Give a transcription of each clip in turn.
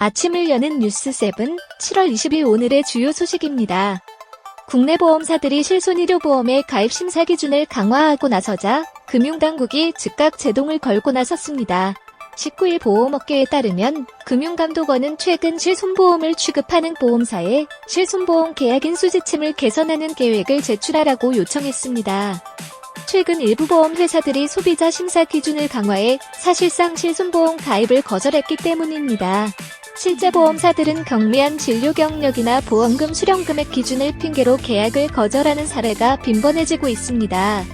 아침을 여는 뉴스7 7월 20일 오늘의 주요 소식입니다. 국내 보험사들이 실손의료보험의 가입 심사 기준을 강화하고 나서자 금융당국이 즉각 제동을 걸고 나섰습니다. 19일 보험업계에 따르면 금융감독원은 최근 실손보험을 취급하는 보험사에 실손보험 계약 인수지침을 개선하는 계획을 제출하라고 요청했습니다. 최근 일부 보험회사들이 소비자 심사 기준을 강화해 사실상 실손보험 가입을 거절했기 때문입니다. 실제 보험사들은 경미한 진료 경력이나 보험금 수령 금액 기준을 핑계로 계약을 거절하는 사례가 빈번해지고 있습니다.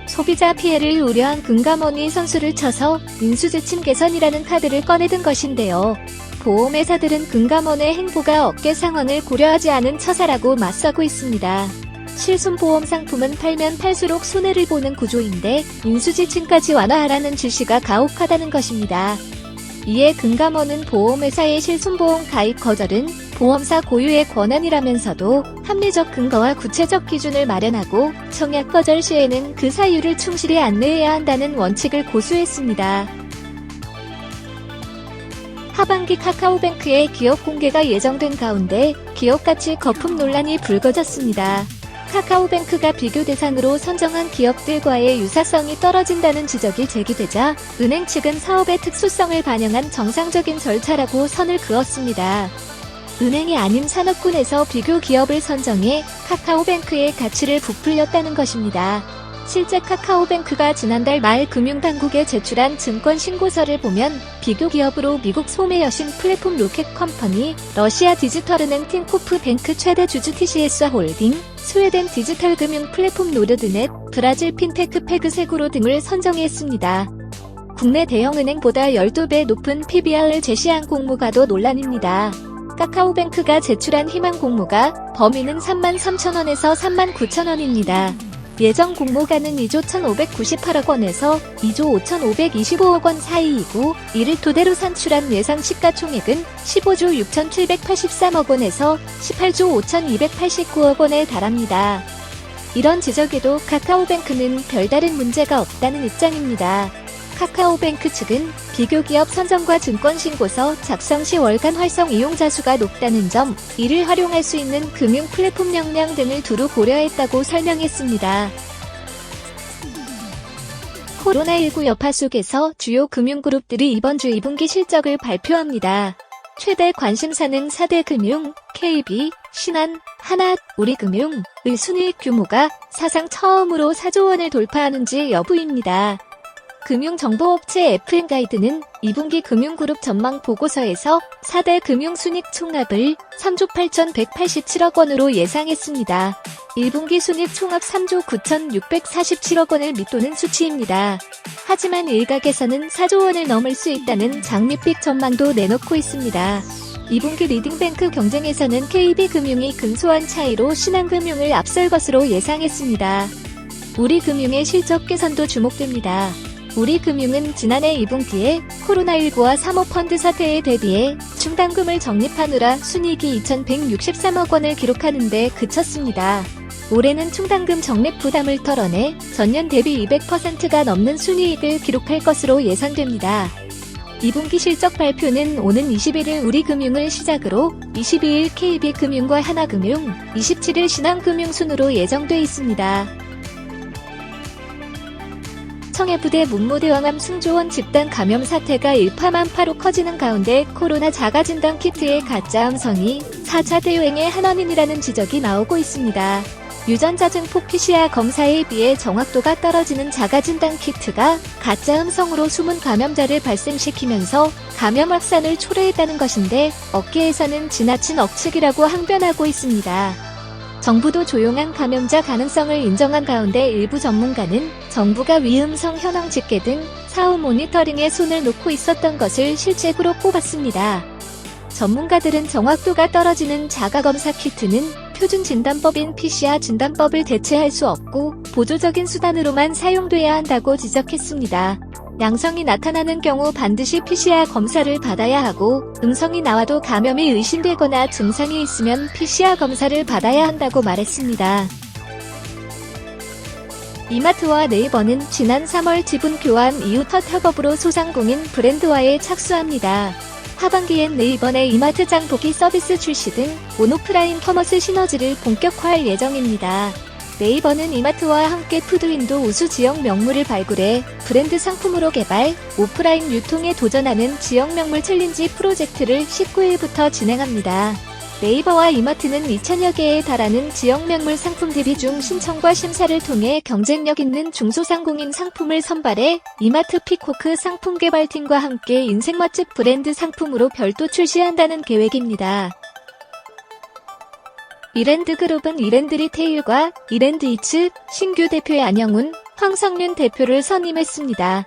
소비자 피해를 우려한 금감원이 선수를 쳐서 인수지침 개선이라는 카드를 꺼내든 것인데요. 보험회사들은 금감원의 행보가 업계 상황을 고려하지 않은 처사라고 맞서고 있습니다. 실손보험 상품은 팔면 팔수록 손해를 보는 구조인데 인수지침까지 완화하라는 지시가 가혹하다는 것입니다. 이에 금감원은 보험회사의 실손보험 가입 거절은 보험사 고유의 권한이라면서도 합리적 근거와 구체적 기준을 마련하고 청약 거절 시에는 그 사유를 충실히 안내해야 한다는 원칙을 고수했습니다. 하반기 카카오뱅크의 기업 공개가 예정된 가운데 기업가치 거품 논란이 불거졌습니다. 카카오뱅크가 비교 대상으로 선정한 기업들과의 유사성이 떨어진다는 지적이 제기되자 은행 측은 사업의 특수성을 반영한 정상적인 절차라고 선을 그었습니다. 은행이 아닌 산업군에서 비교 기업을 선정해 카카오뱅크의 가치를 부풀렸다는 것입니다. 실제 카카오뱅크가 지난달 말 금융당국에 제출한 증권신고서를 보면 비교 기업으로 미국 소매 여신 플랫폼 로켓 컴퍼니, 러시아 디지털은행 틴코프 뱅크 최대 주주 TCS 홀딩, 스웨덴 디지털 금융 플랫폼 노르드넷, 브라질 핀테크 페그세그로 등을 선정했습니다. 국내 대형은행보다 12배 높은 PBR을 제시한 공모가도 논란입니다. 카카오뱅크가 제출한 희망 공모가 범위는 33,000원에서 39,000원입니다. 예정 공모가는 2조 1,598억 원에서 2조 5,525억 원 사이이고 이를 토대로 산출한 예상 시가총액은 15조 6,783억 원에서 18조 5,289억 원에 달합니다. 이런 지적에도 카카오뱅크는 별다른 문제가 없다는 입장입니다. 카카오뱅크 측은 비교기업 선정과 증권신고서 작성 시 월간 활성 이용자 수가 높다는 점, 이를 활용할 수 있는 금융 플랫폼 역량 등을 두루 고려했다고 설명했습니다. 코로나19 여파 속에서 주요 금융그룹들이 이번 주 2분기 실적을 발표합니다. 최대 관심사는 4대 금융, KB, 신한, 하나, 우리금융의 순이익 규모가 사상 처음으로 4조 원을 돌파하는지 여부입니다. 금융정보업체 FM가이드는 2분기 금융그룹 전망 보고서에서 4대 금융순이익 총합을 3조 8,187억 원으로 예상했습니다. 1분기 순이익 총합 3조 9,647억 원을 밑도는 수치입니다. 하지만 일각에서는 4조 원을 넘을 수 있다는 장밋빛 전망도 내놓고 있습니다. 2분기 리딩뱅크 경쟁에서는 KB금융이 근소한 차이로 신한금융을 앞설 것으로 예상했습니다. 우리금융의 실적 개선도 주목됩니다. 우리금융은 지난해 2분기에 코로나19와 사모펀드 사태에 대비해 충당금을 적립하느라 순이익이 2,163억 원을 기록하는 데 그쳤습니다. 올해는 충당금 적립 부담을 털어내 전년 대비 200%가 넘는 순이익을 기록할 것으로 예상됩니다. 2분기 실적 발표는 오는 21일 우리금융을 시작으로 22일 KB금융과 하나금융, 27일 신한금융 순으로 예정돼 있습니다. 청해부대 문무대왕암 승조원 집단 감염 사태가 일파만파로 커지는 가운데 코로나 자가진단 키트의 가짜 음성이 4차 대유행의 한 원인이라는 지적이 나오고 있습니다. 유전자 증폭 PCR 검사에 비해 정확도가 떨어지는 자가진단 키트가 가짜 음성으로 숨은 감염자를 발생시키면서 감염 확산을 초래했다는 것인데 업계에서는 지나친 억측이라고 항변하고 있습니다. 정부도 조용한 감염자 가능성을 인정한 가운데 일부 전문가는 정부가 위음성 현황 집계 등 사후 모니터링에 손을 놓고 있었던 것을 실책으로 꼽았습니다. 전문가들은 정확도가 떨어지는 자가검사 키트는 표준 진단법인 PCR 진단법을 대체할 수 없고 보조적인 수단으로만 사용돼야 한다고 지적했습니다. 양성이 나타나는 경우 반드시 PCR 검사를 받아야 하고 음성이 나와도 감염이 의심되거나 증상이 있으면 PCR 검사를 받아야 한다고 말했습니다. 이마트와 네이버는 지난 3월 지분 교환 이후 첫 협업으로 소상공인 브랜드와에 착수합니다. 하반기엔 네이버 내 이마트 장보기 서비스 출시 등 온오프라인 커머스 시너지를 본격화할 예정입니다. 네이버는 이마트와 함께 푸드윈도 우수 지역 명물을 발굴해 브랜드 상품으로 개발, 오프라인 유통에 도전하는 지역 명물 챌린지 프로젝트를 19일부터 진행합니다. 네이버와 이마트는 2,000여 개에 달하는 지역 명물 상품 대비 중 신청과 심사를 통해 경쟁력 있는 중소상공인 상품을 선발해 이마트 피코크 상품 개발팀과 함께 인생 맛집 브랜드 상품으로 별도 출시한다는 계획입니다. 이랜드그룹은 이랜드 리테일과 이랜드이츠 신규 대표의 안영훈, 황성륜 대표를 선임했습니다.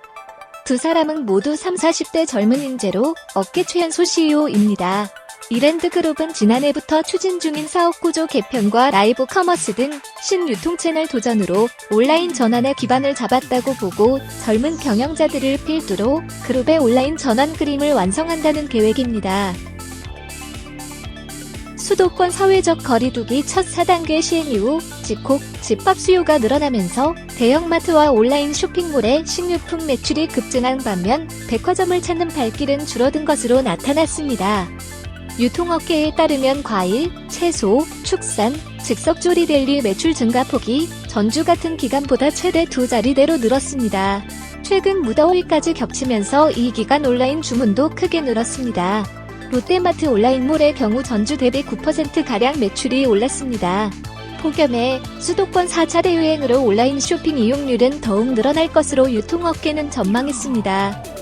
두 사람은 모두 30, 40대 젊은 인재로 업계 최연소 CEO입니다. 이랜드그룹은 지난해부터 추진 중인 사업구조 개편과 라이브 커머스 등 신유통 채널 도전으로 온라인 전환에 기반을 잡았다고 보고 젊은 경영자들을 필두로 그룹의 온라인 전환 그림을 완성한다는 계획입니다. 수도권 사회적 거리두기 첫 4단계 시행 이후 집콕, 집밥 수요가 늘어나면서 대형마트와 온라인 쇼핑몰의 식료품 매출이 급증한 반면 백화점을 찾는 발길은 줄어든 것으로 나타났습니다. 유통업계에 따르면 과일, 채소, 축산, 즉석조리 델리 매출 증가폭이 전주 같은 기간보다 최대 2자리대로 늘었습니다. 최근 무더위까지 겹치면서 이 기간 온라인 주문도 크게 늘었습니다. 롯데마트 온라인몰의 경우 전주 대비 9%가량 매출이 올랐습니다. 폭염에 수도권 4차 대유행으로 온라인 쇼핑 이용률은 더욱 늘어날 것으로 유통업계는 전망했습니다.